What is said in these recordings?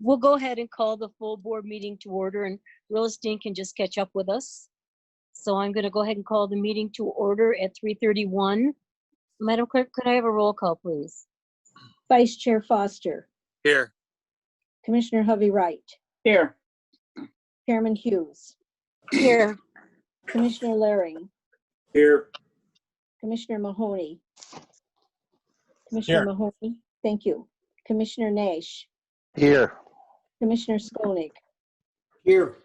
We'll go ahead and call the full board meeting to order, and Rose Dean can just catch up with us. So I'm going to go ahead and call the meeting to order at 3:31. Madam Clerk, could I have a roll call, please? Vice Chair Foster. Here. Commissioner Hovey-Wright. Here. Chairman Hughes. Here. Commissioner Laring. Here. Commissioner Mahoney. Commissioner Mahoney, thank you. Commissioner Nash. Here. Commissioner Skolnick. Here.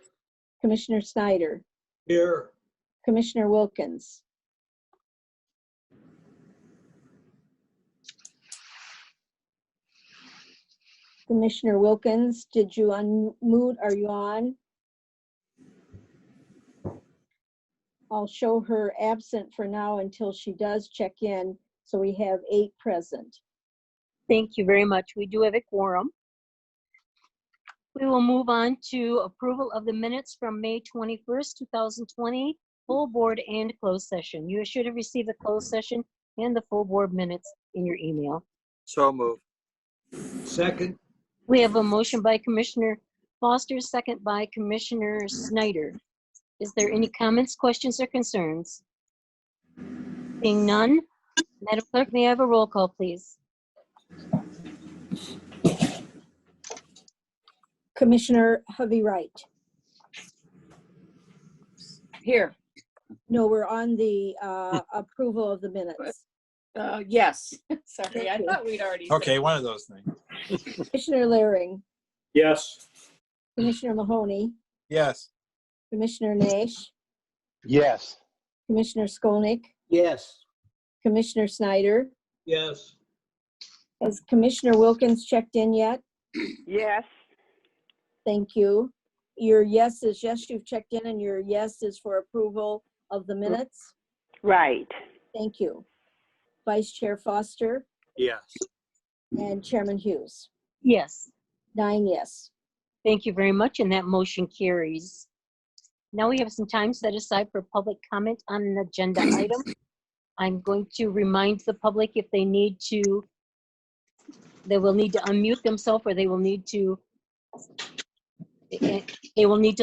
Commissioner Snyder. Here. Commissioner Wilkins. Commissioner Wilkins, did you unmute? Are you on? I'll show her absent for now until she does check in. So we have 8 present. Thank you very much. We do have a quorum. We will move on to approval of the minutes from May 21st, 2020, full board and closed session. You should have received the closed session and the full board minutes in your email. So moved. Second. We have a motion by Commissioner Foster, second by Commissioner Snyder. Is there any comments, questions, or concerns? Seeing none, Madam Clerk, may I have a roll call, please? Commissioner Hovey-Wright. Here. No, we're on the approval of the minutes. Yes. Sorry, Thank I you. thought we'd already. Okay, one of those things. Commissioner Laring. Yes. Commissioner Mahoney. Yes. Commissioner Nash. Yes. Commissioner Skolnick. Yes. Commissioner Snyder. Yes. Has Commissioner Wilkins checked in yet? Yes. Thank you. Your yes is yes, you've checked in, and your yes is for approval of the minutes? Right. Thank you. Vice Chair Foster Yes. and Chairman Hughes. Yes. 9 yes. Thank you very much, and that motion carries. Now we have some time set aside for public comment on an agenda item. I'm going to remind the public if they need to, they will need to unmute themselves, or they will need to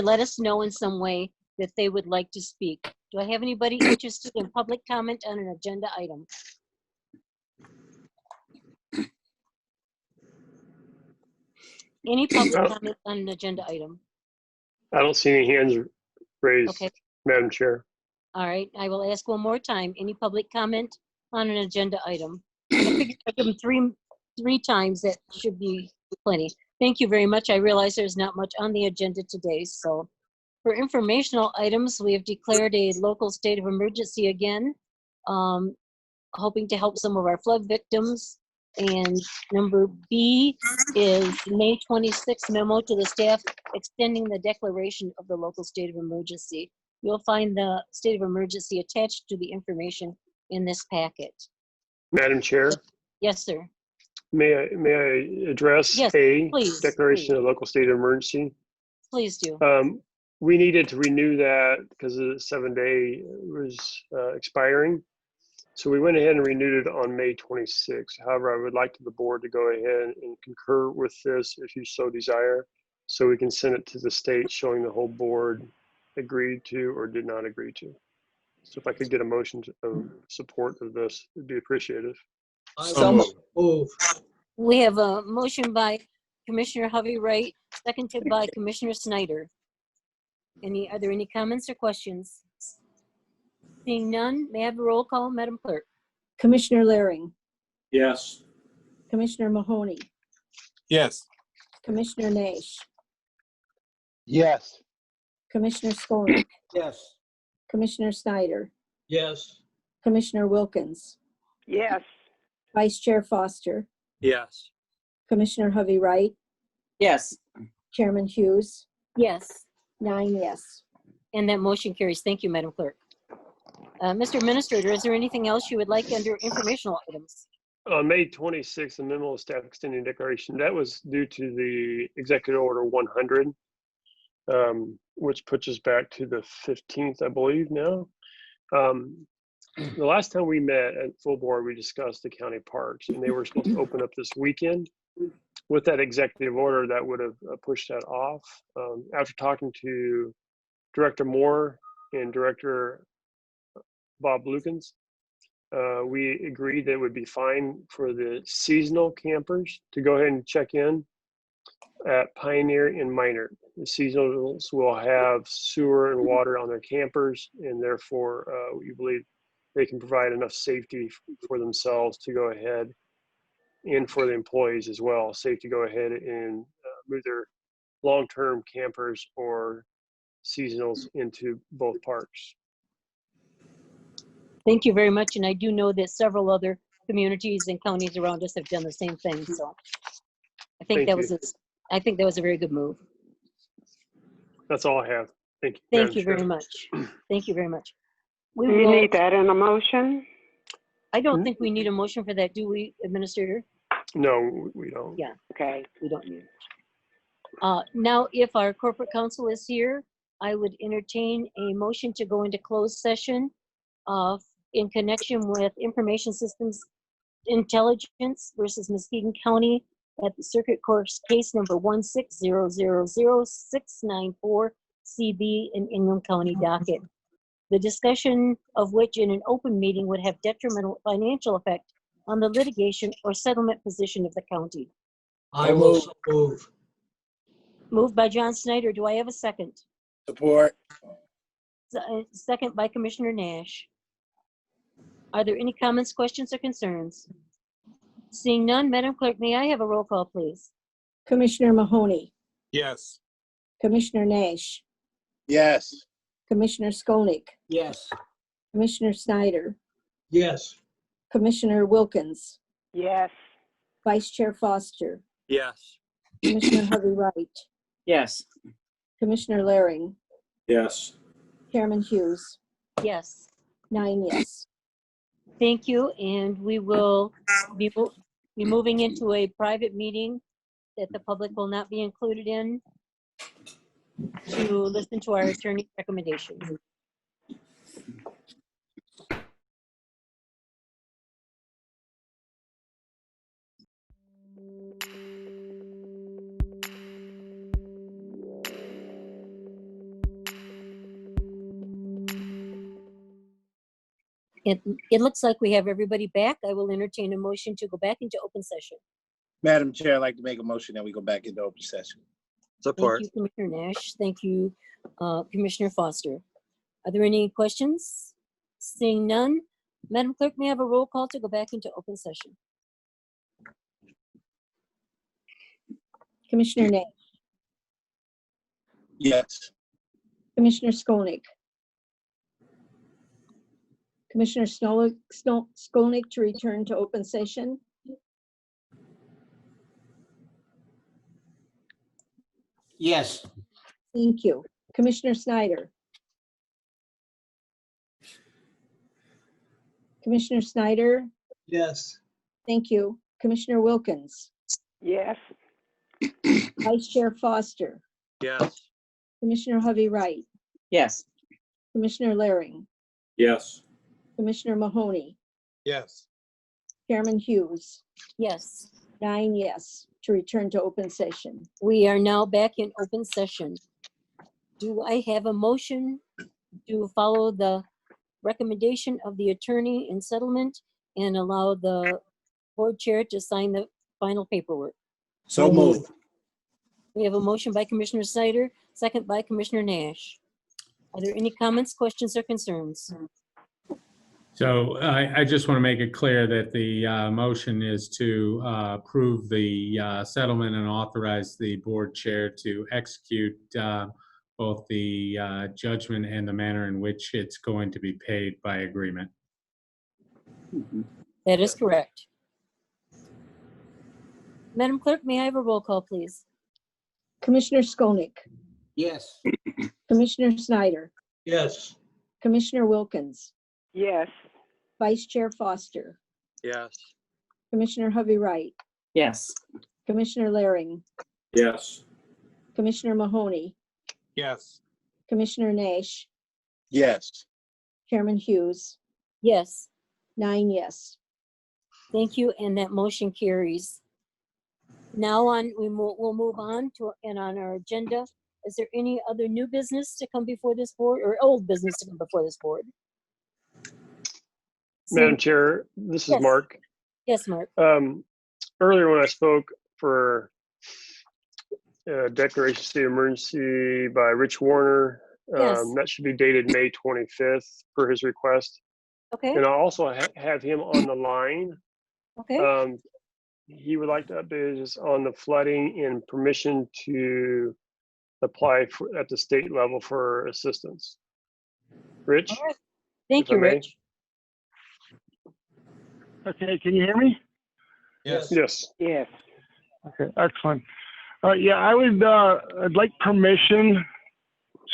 let us know in some way that they would like to speak. Do I have anybody interested in public comment on an agenda item? Any public comment on an agenda item? I don't see any hands raised, Okay. Madam Chair. All right, I will ask one more time. Any public comment on an agenda item? I figured I'd give them three times. That should be plenty. Thank you very much. I realize there's not much on the agenda today. So for informational items, we have declared a local state of emergency again, hoping to help some of our flood victims. And number B is May 26th memo to the staff extending the declaration of the local state of emergency. You'll find the state of emergency attached to the information in this packet. Madam Chair, Yes, sir. may I address Yes, a please, declaration please. of local state of emergency? Please do. We needed to renew that because the 7-day was expiring. So we went ahead and renewed it on May 26th. However, I would like the board to go ahead and concur with this if you so desire, so we can send it to the state showing the whole board agreed to or did not agree to. So if I could get a motion of support of this, it'd be appreciated. So moved. We have a motion by Commissioner Hovey-Wright, seconded by Commissioner Snyder. Are there any comments or questions? Seeing none, may I have a roll call, Madam Clerk? Commissioner Laring. Yes. Commissioner Mahoney. Yes. Commissioner Nash. Yes. Commissioner Skolnick. Yes. Commissioner Snyder. Yes. Commissioner Wilkins. Yes. Vice Chair Foster. Yes. Commissioner Hovey-Wright. Yes. Chairman Hughes. Yes, 9 yes. and that motion carries. Thank you, Madam Clerk. Mr. Administrator, is there anything else you would like under informational items? On May 26th, the memo of staff extending declaration, that was due to the Executive Order 100, which puts us back to the 15th, I believe now. The last time we met at full board, we discussed the county parks, and they were supposed to open up this weekend. with that executive order, that would have pushed that off. After talking to Director Moore and Director Bob Lukens, we agreed that it would be fine for the seasonal campers to go ahead and check in at Pioneer and Minor. The seasonals will have sewer and water on their campers, and therefore we believe they can provide enough safety for themselves to go ahead, and for the employees as well, safe to go ahead and move their long-term campers or seasonals into both parks. Thank you very much. And I do know that several other communities and counties around us have done the same thing. So I think I think that was a very good move. That's all I have. Thank you. Thank Madam you very Chair. much. Thank you very much. Do you need that in a motion? I don't think we need a motion for that, do we, Administrator? No, we don't. Yeah. Okay. We don't need it. Now, if our corporate counsel is here, I would entertain a motion to go into closed session in connection with information systems intelligence versus Muskegon County at the Circuit Court case number 160000694 CB in Ingham County docket. The discussion of which in an open meeting would have detrimental financial effect on the litigation or settlement position of the county. I will so move. Moved by John Snyder. Do I have a second? Support. Second by Commissioner Nash. Are there any comments, questions, or concerns? Seeing none, Madam Clerk, may I have a roll call, please? Commissioner Mahoney, Yes. Commissioner Nash, Yes. Commissioner Skolnick, Yes. Commissioner Snyder, Yes. Commissioner Wilkins, Yes. Vice Chair Foster, Yes. Commissioner Harvey Wright, Yes. Commissioner Laring, Yes. Chairman Hughes, Yes. 9 yes. Thank you, and we will be moving into a private meeting that the public will not be included in to listen to our attorney's recommendations. It looks like we have everybody back. I will entertain a motion to go back into open session. Madam Chair, I'd like to make a motion that we go back into open session. Thank you, Commissioner Nash. Thank you, Commissioner Foster. Are there any questions? Seeing none, Madam Clerk, may I have a roll call to go back into open session? Commissioner Nash, Yes. Commissioner Skolnick, Commissioner Skolnick to return to open session, Yes. thank you. Commissioner Snyder, Commissioner Snyder, Yes. thank you. Commissioner Wilkins, Yes. Vice Chair Foster, Yes. Commissioner Harvey Wright, Yes. Commissioner Laring, Yes. Commissioner Mahoney, Yes. Chairman Hughes, Yes. 9 yes to return to open session. We are now back in open session. Do I have a motion to follow the recommendation of the attorney in settlement and allow the board chair to sign the final paperwork? So moved. We have a motion by Commissioner Snyder, second by Commissioner Nash. Are there any comments, questions, or concerns? So I just want to make it clear that the motion is to approve the settlement and authorize the board chair to execute both the judgment and the manner in which it's going to be paid by agreement. That is correct. Madam Clerk, may I have a roll call, please? Commissioner Skolnick, Yes. Commissioner Snyder, Yes. Commissioner Wilkins, Yes. Vice Chair Foster, Yes. Commissioner Harvey Wright, Yes. Commissioner Laring, Yes. Commissioner Mahoney, Yes. Commissioner Nash, Yes. Chairman Hughes, Yes, 9 yes. thank you, and that motion carries. Now on, we'll move on to, and on our agenda, is there any other new business to come before this board or old business to come before this board? Madam Chair, this is Yes. Mark. Yes, Mark. Earlier when I spoke for declaration of state of emergency by Rich Warner, Yes. that should be dated May 25th per his request. Okay, And I also have him on the line. okay. He would like to update us on the flooding and permission to apply at the state level for assistance. Rich? All right. Thank if I you, may. Rich. Okay, can you hear me? Yes. Yes. Yes. Okay, excellent. Yeah, I'd like permission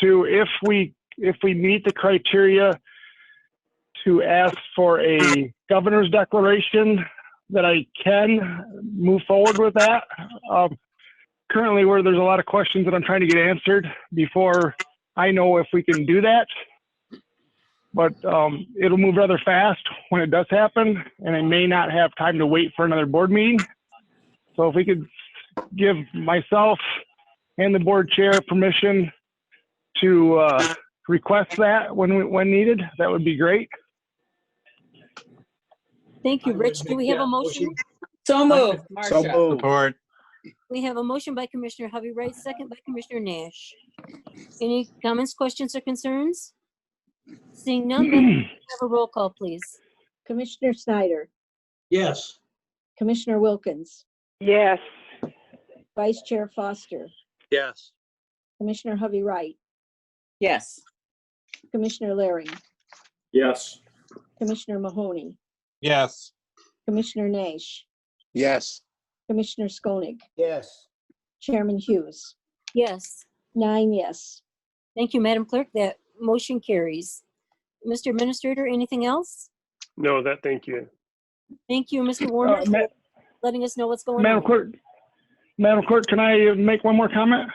to, if we meet the criteria, to ask for a governor's declaration that I can move forward with that. Currently, where there's a lot of questions that I'm trying to get answered before I know if we can do that. But it'll move rather fast when it does happen, and I may not have time to wait for another board meeting. So if we could give myself and the board chair permission to request that when needed, that would be great. Thank you, Rich. Do we have a motion? So moved, So Marcia. moved. Support. We have a motion by Commissioner Hovey Wright, second by Commissioner Nash. Any comments, questions, or concerns? Seeing none, then have a roll call, please. Commissioner Snyder, Yes. Commissioner Wilkins, Yes. Vice Chair Foster, Yes. Commissioner Hovey Wright, Yes. Commissioner Laring, Yes. Commissioner Mahoney, Yes. Commissioner Nash, Yes. Commissioner Skonig, Yes. Chairman Hughes. Yes. 9 yes. Thank you, Madam Clerk. That motion carries. Mr. Administrator, anything else? No, thank you. Thank you, Mr. Warner, for letting us know what's going Madam on. Clerk, can I make one more comment?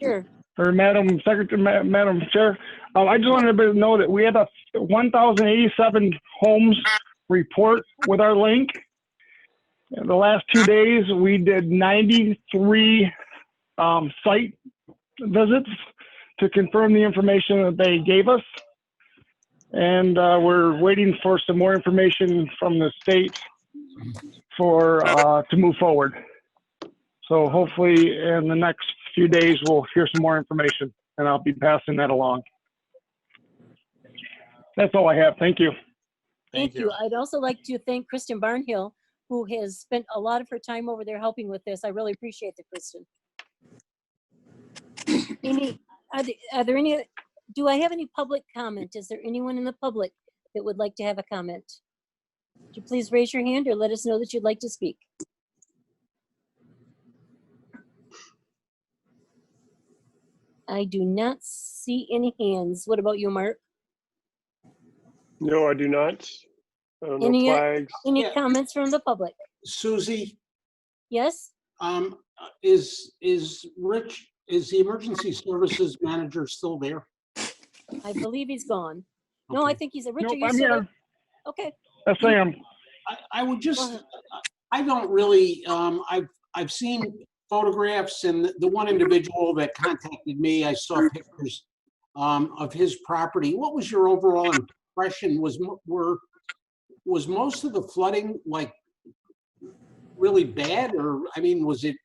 Sure. Or Madam Secretary, Madam Chair? I just wanted everybody to know that we had a 1,087 homes report with our link. In the last 2 days, we did 93 site visits to confirm the information that they gave us. And we're waiting for some more information from the state to move forward. So hopefully in the next few days, we'll hear some more information, and I'll be passing that along. That's all I have. Thank you. Thank you. I'd also like to thank Kristen Barnhill, who has spent a lot of her time over there helping with this. I really appreciate it, Kristen. Are there any, do I have any public comment? Is there anyone in the public that would like to have a comment? Would you please raise your hand or let us know that you'd like to speak? I do not see any hands. What about you, Mark? No, I do not. No Any- flags. Any Yeah. comments from the public? Susie, Yes? is the emergency services manager still there? I believe he's gone. No, I Okay. think he's a Richard. Nope, You I'm still here. there? Okay. Yes, I am. I would Go just, ahead. I don't really, I've seen photographs, and the one individual that contacted me, I saw pictures of his property. What was your overall impression? Was most of the flooding like really bad, or I mean, was it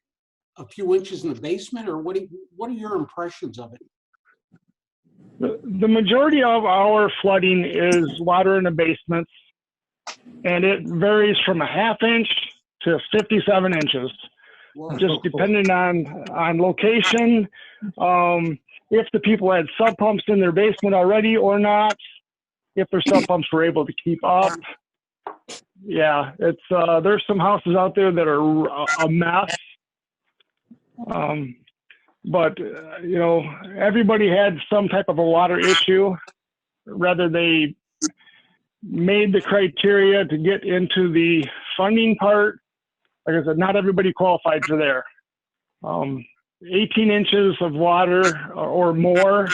a few inches in the basement, or what are your impressions of it? The majority of our flooding is water in the basements, and it varies from a ½ inch to 57 inches, just depending on location. If the people had sub pumps in their basement already or not, if their sub pumps were able to keep up. Yeah, it's there's some houses out there that are a mess. But you know, everybody had some type of a water issue. Rather, they made the criteria to get into the funding part. Like I said, not everybody qualified for there. 18 inches of water or more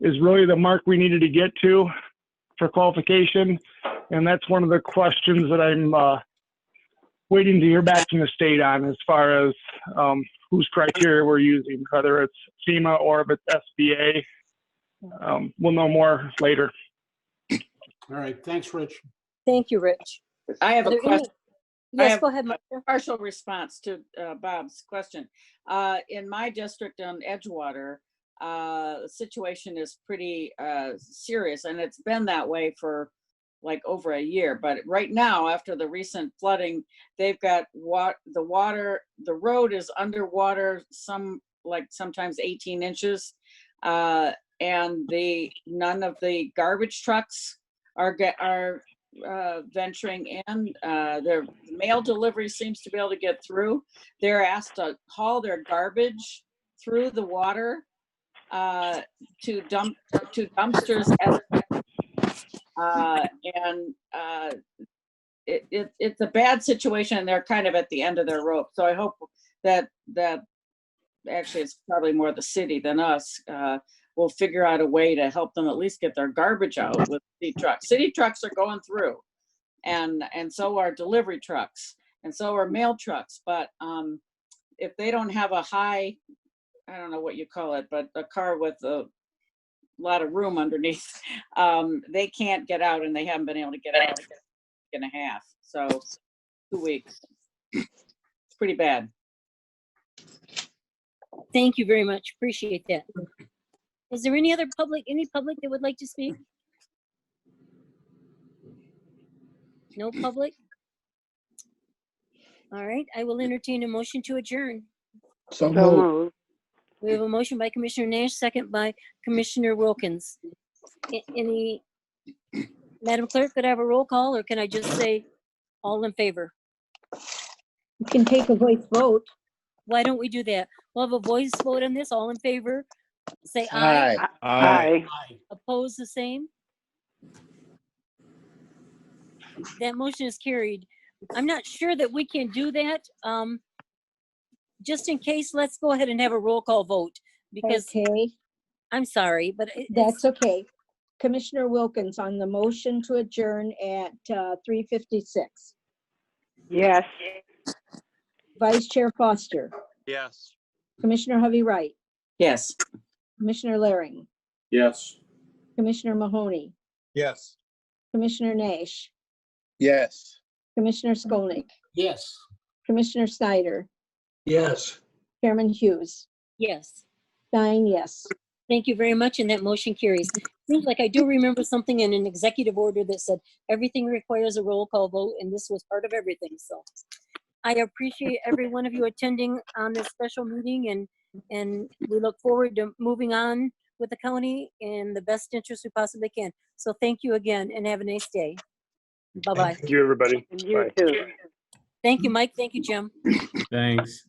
is really the mark we needed to get to for qualification. And that's one of the questions that I'm waiting to hear back from the state on as far as whose criteria we're using, whether it's FEMA or if it's SBA. We'll know more later. All right, thanks, Rich. Thank you, Rich. I have Are a there question. any? Yes, have- go ahead, Marcia. Partial response to Bob's question. In my district on Edgewater, the situation is pretty serious, and it's been that way for like over a year. But right now, after the recent flooding, they've got the road is underwater, sometimes 18 inches, and none of the garbage trucks are venturing in. Their mail delivery seems to be able to get through. They're asked to haul their garbage through the water to dumpsters it's a bad situation, and they're kind of at the end of their rope. So I hope that actually it's probably more the city than us. We'll figure out a way to help them at least get their garbage out with city trucks. City trucks are going through, and so are delivery trucks, and so are mail trucks. But if they don't have a high, I don't know what you call it, but a car with a lot of room underneath, they can't get out, and they haven't been able to get out for a week and a half. So 2 weeks. It's pretty bad. Thank you very much. Appreciate that. Is there any public that would like to speak? No public? All right, I will entertain a motion to adjourn. So So moved. moved. We have a motion by Commissioner Nash, second by Commissioner Wilkins. Madam Clerk, could I have a roll call, or can I just say all in favor? You can take a voice vote. Why don't we do that? We'll have a voice vote on this. All in favor, say aye. Aye. Aye. Oppose the same. That motion is carried. I'm not sure that we can do that. Just in case, let's go ahead and have a roll call vote, because Okay, I'm sorry, but that's okay. Commissioner Wilkins on the motion to adjourn at 3:56. Yes. Vice Chair Foster, Yes. Commissioner Hovey Wright, Yes. Commissioner Laring, Yes. Commissioner Mahoney, Yes. Commissioner Nash, Yes. Commissioner Skolnick, Yes. Commissioner Snyder, Yes. Chairman Hughes. yes. Stein, yes. Thank you very much, and that motion carries. Seems like I do remember something in an executive order that said everything requires a roll call vote, and this was part of everything, so. I appreciate every one of you attending on this special meeting, and we look forward to moving on with the county in the best interest we possibly can. So thank you again, and have a nice day. Bye-bye. Thank you, everybody. And you Bye. too. Thank you, Mike. Thank you, Jim. Thanks.